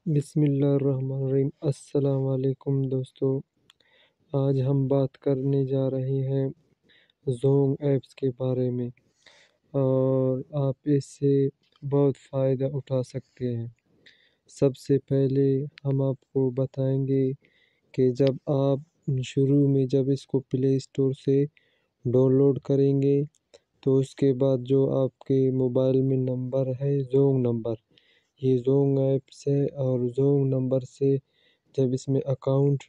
بسم اللہ الرحمن الرحیم۔ السلام علیکم دوستو، آج ہم بات کرنے جا رہے ہیں زونگ ایپس کے بارے میں، اور آپ اس سے بہت فائدہ اٹھا سکتے ہیں۔ سب سے پہلے ہم آپ کو بتائیں گے کہ جب آپ شروع میں جب اس کو پلے اسٹور سے ڈاؤن لوڈ کریں گے تو اس کے بعد جو آپ کے موبائل میں نمبر ہے زونگ نمبر، یہ زونگ ایپس ہے، اور زونگ نمبر سے جب اس میں اکاؤنٹ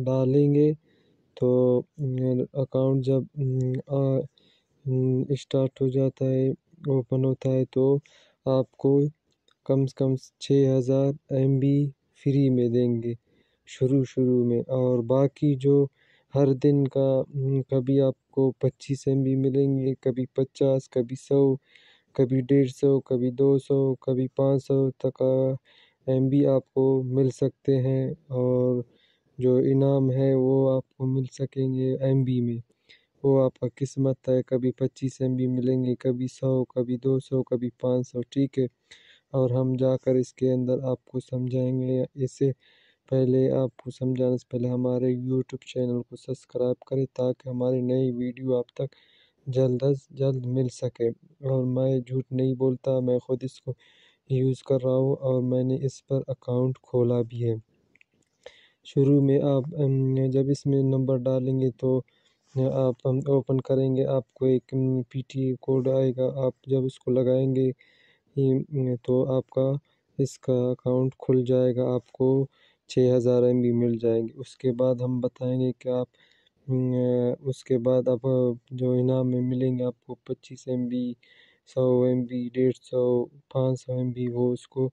ڈالیں گے تو اکاؤنٹ جب اسٹارٹ ہو جاتا ہے، اوپن ہوتا ہے، تو آپ کو کم سے کم 6000 MB فری میں دیں گے شروع میں، اور باقی جو ہر دن کا کبھی آپ کو 25 MB ملیں گے، کبھی 50، کبھی 100، کبھی 150، کبھی 200، کبھی 500 تک MB آپ کو مل سکتے ہیں، اور جو انعام ہے وہ آپ کو مل سکیں گے MB میں، وہ آپ کا قسمت ہے، کبھی 25 MB ملیں گے، کبھی 100، کبھی 200، کبھی 500، ٹھیک ہے۔ اور ہم جا کر اس کے اندر آپ کو سمجھائیں گے۔ اس سے پہلے آپ کو سمجھانے سے پہلے ہمارے یوٹیوب چینل کو سبسکرائب کریں تاکہ ہماری نئی ویڈیو آپ تک جلد از جلد مل سکے۔ اور میں جھوٹ نہیں بولتا، میں خود اس کو یوز کر رہا ہوں اور میں نے اس پر اکاؤنٹ کھولا بھی ہے۔ شروع میں آپ جب اس میں نمبر ڈالیں گے تو آپ اوپن کریں گے، آپ کو ایک PTA کوڈ آئے گا، آپ جب اس کو لگائیں گے تو آپ کا اس کا اکاؤنٹ کھل جائے گا، آپ کو 6000 MB مل جائیں گے۔ اس کے بعد ہم بتائیں گے کہ آپ اس کے بعد آپ جو انعام میں ملیں گے، آپ کو 25 MB، 100 MB، 150، 500 MB، وہ اس کو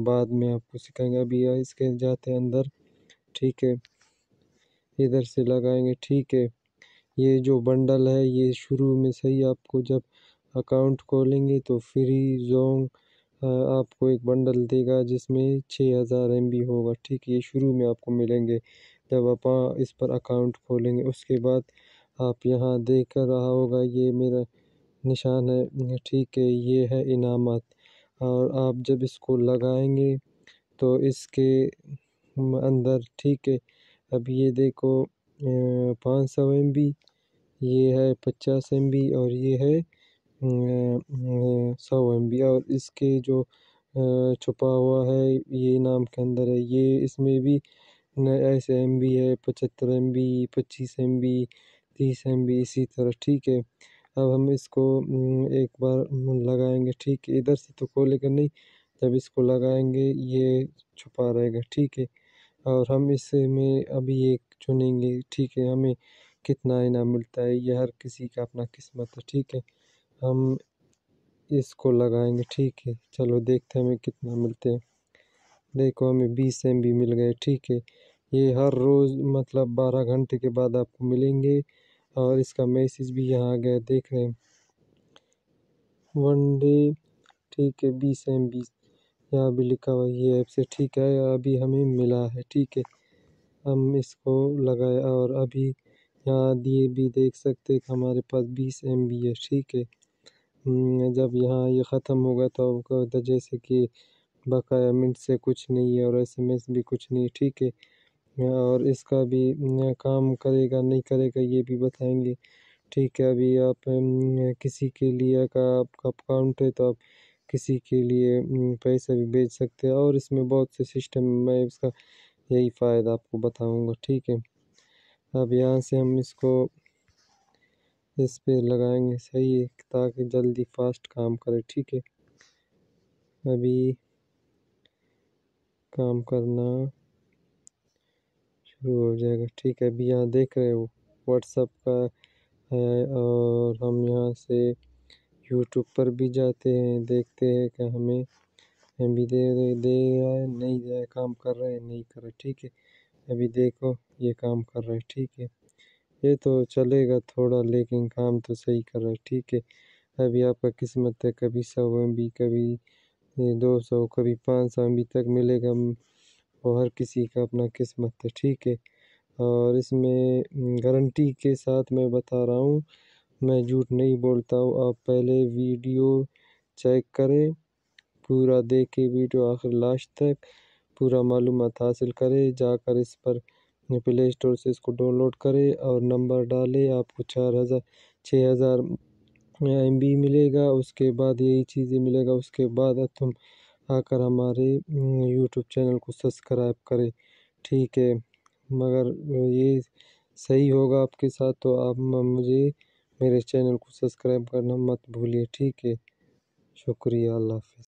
بعد میں آپ کو سکھائیں گے۔ ابھی اس کے جاتے اندر، ٹھیک ہے، ادھر سے لگائیں گے، ٹھیک ہے۔ یہ جو بنڈل ہے یہ شروع میں صحیح آپ کو جب اکاؤنٹ کھولیں گے تو فری زونگ آپ کو ایک بنڈل دے گا جس میں 6000 MB ہوگا، ٹھیک ہے۔ یہ شروع میں آپ کو ملیں گے جب آپ اس پر اکاؤنٹ کھولیں گے۔ اس کے بعد آپ یہاں دیکھ رہا ہوگا، یہ میرا نشان ہے، ٹھیک ہے، یہ ہے انعامات، اور آپ جب اس کو لگائیں گے تو اس کے اندر، ٹھیک ہے، اب یہ دیکھو 500 MB، یہ ہے 50 MB، اور یہ ہے 100 MB، اور اس کے جو چھپا ہوا ہے یہ انعام کے اندر ہے، یہ اس میں بھی ایسے MB ہے، 75 MB، 25 MB، 30 MB، اسی طرح، ٹھیک ہے۔ اب ہم اس کو ایک بار لگائیں گے، ٹھیک ہے، ادھر سے تو کھولے گا نہیں، جب اس کو لگائیں گے یہ چھپا رہے گا، ٹھیک ہے۔ اور ہم اس میں ابھی ایک چنیں گے، ٹھیک ہے، ہمیں کتنا انعام ملتا ہے، یہ ہر کسی کا اپنا قسمت ہے، ٹھیک ہے۔ ہم اس کو لگائیں گے، ٹھیک ہے، چلو دیکھتے ہیں ہمیں کتنا ملتے ہیں۔ دیکھو ہمیں 20 MB مل گئے، ٹھیک ہے۔ یہ ہر روز مطلب 12 گھنٹے کے بعد آپ کو ملیں گے، اور اس کا میسیج بھی یہاں آ گیا، دیکھ رہے ہیں، 1 ڈے، ٹھیک ہے، 20 MB یہاں بھی لکھا ہوا یہ ایپ سے، ٹھیک ہے، ابھی ہمیں ملا ہے، ٹھیک ہے۔ ہم اس کو لگائے، اور ابھی یہاں دیے بھی دیکھ سکتے کہ ہمارے پاس 20 MB ہے، ٹھیک ہے۔ جب یہاں یہ ختم ہوگا تو آپ کو جیسے کہ بقایا منٹ سے کچھ نہیں ہے، اور SMS بھی کچھ نہیں ہے، ٹھیک ہے، اور اس کا بھی کام کرے گا نہیں کرے گا یہ بھی بتائیں گے، ٹھیک ہے۔ ابھی آپ کسی کے لیے کا آپ کا اکاؤنٹ ہے تو آپ کسی کے لیے پیسہ بھی بھیج سکتے ہیں، اور اس میں بہت سے سسٹم، میں اس کا یہی فائدہ آپ کو بتاؤں گا، ٹھیک ہے۔ اب یہاں سے ہم اس کو اس پہ لگائیں گے، صحیح ہے، تاکہ جلدی فاسٹ کام کرے، ٹھیک ہے۔ ابھی کام کرنا شروع ہو جائے گا، ٹھیک ہے۔ ابھی یہاں دیکھ رہے ہو واٹس ایپ کا ہے، اور ہم یہاں سے یوٹیوب پر بھی جاتے ہیں، دیکھتے ہیں کہ ہمیں MB دے رہا ہے نہیں دے رہا ہے، کام کر رہے ہیں نہیں کر رہے، ٹھیک ہے۔ ابھی دیکھو یہ کام کر رہا ہے، ٹھیک ہے، یہ تو چلے گا تھوڑا لیکن کام تو صحیح کر رہا ہے، ٹھیک ہے۔ ابھی آپ کا قسمت ہے، کبھی 100 MB، کبھی 200، کبھی 500 MB تک ملے گا، وہ ہر کسی کا اپنا قسمت ہے، ٹھیک ہے۔ اور اس میں گارنٹی کے ساتھ میں بتا رہا ہوں، میں جھوٹ نہیں بولتا ہوں، آپ پہلے ویڈیو چیک کریں پورا دیکھے ویڈیو آخر لاسٹ تک، پورا معلومات حاصل کرے، جا کر اس پر پلے اسٹور سے اس کو ڈاؤن لوڈ کرے اور نمبر ڈالے، آپ کو 6,000 MB ملے گا۔ اس کے بعد یہی چیزیں ملے گا، اس کے بعد تم آ کر ہمارے یوٹیوب چینل کو سبسکرائب کرے، ٹھیک ہے؟ مگر یہ صحیح ہوگا آپ کے ساتھ تو آپ مجھے میرے چینل کو سبسکرائب کرنا مت بھولیے، ٹھیک ہے؟ شکریہ، اللہ حافظ۔